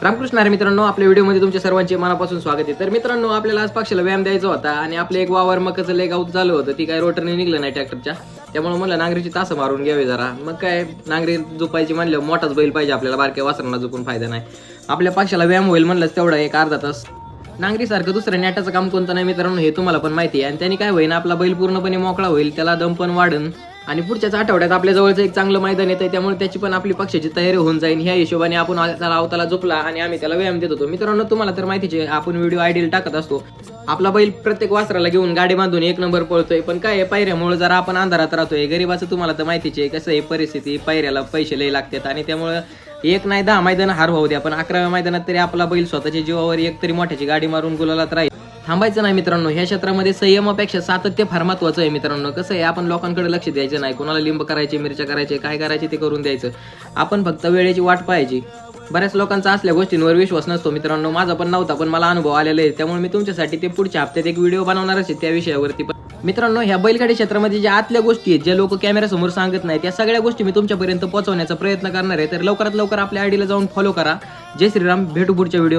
रामकृष्ण हरी मित्रांनो, आपल्या व्हिडिओमध्ये तुमच्या सर्वांचे मनापासून स्वागत आहे। तर मित्रांनो, आपल्याला आज पक्षाला व्यायाम द्यायचा होता आणि आपले एक वावर मकाचं लेग आउट झालं होतं, ती काय रोटरने निघलं नाही ट्रॅक्टरच्या, त्यामुळे म्हणलं नांगरीची तासं मारून घ्यावे जरा। मग काय नांगरी झोपायची म्हणलं मोठाच बैल पाहिजे आपल्याला, बारक्या वासरांना झोपून फायदा नाही। आपल्या पक्षाला व्यायाम होईल म्हणलंच तेवढा एक अर्धा तास। नांगरीसारखं दुसरं नेटाचं काम कोणतं नाही मित्रांनो, हे तुम्हाला पण माहिती आहे। आणि त्याने काय होईल, आपला बैल पूर्णपणे मोकळा होईल, त्याला दम पण वाढन आणि पुढच्याच आठवड्यात आपल्या जवळचं एक चांगलं मैदान येतं, त्यामुळे त्याची पण आपली पक्षाची तयारी होऊन जाईल। ह्या हिशोबाने आपण त्याला अवताला झोपला आणि आम्ही त्याला व्यायाम देत होतो। मित्रांनो, तुम्हाला तर माहितीच आहे, आपण व्हिडिओ आयडियल टाकत असतो। आपला बैल प्रत्येक वासराला घेऊन गाडी बांधून एक नंबर पळतोय, पण काय आहे, पायऱ्यामुळे जरा आपण अंधारात राहतोय। गरीबाचं तुम्हाला तर माहितीच आहे कसं आहे परिस्थिती, पायऱ्याला पैसे लय लागतात आणि त्यामुळे एक नाही 10 मैदान हार होऊ द्या, पण 11व्या मैदानात तरी आपला बैल स्वतःच्या जीवावर एक तरी मोठ्याची गाडी मारून गुलालात राहील। थांबायचं नाही मित्रांनो, ह्या क्षेत्रामध्ये संयमापेक्षा सातत्य फार महत्वाचं आहे मित्रांनो। कसं आहे, आपण लोकांकडे लक्ष द्यायचं नाही, कोणाला लिंब करायचे, मिरच्या करायचे, काय करायचे ते करून द्यायचं। आपण फक्त वेळेची वाट पाहायची। बऱ्याच लोकांचा असल्या गोष्टींवर विश्वास नसतो मित्रांनो, माझा पण नव्हता, पण मला अनुभव आलेला आहे, त्यामुळे मी तुमच्यासाठी ते पुढच्या हप्त्यात एक व्हिडिओ बनवणारच आहे त्या विषयावरती। पण मित्रांनो, ह्या बैलगाडी क्षेत्रामध्ये ज्या आतल्या गोष्टी आहेत, ज्या लोक कॅमेऱ्यासमोर सांगत नाही, त्या सगळ्या गोष्टी मी तुमच्यापर्यंत पोहोचवण्याचा प्रयत्न करणार आहे। तर लवकरात लवकर आपल्या आयडीला जाऊन फॉलो करा। जय श्रीराम, भेटू पुढच्या व्हिडिओ।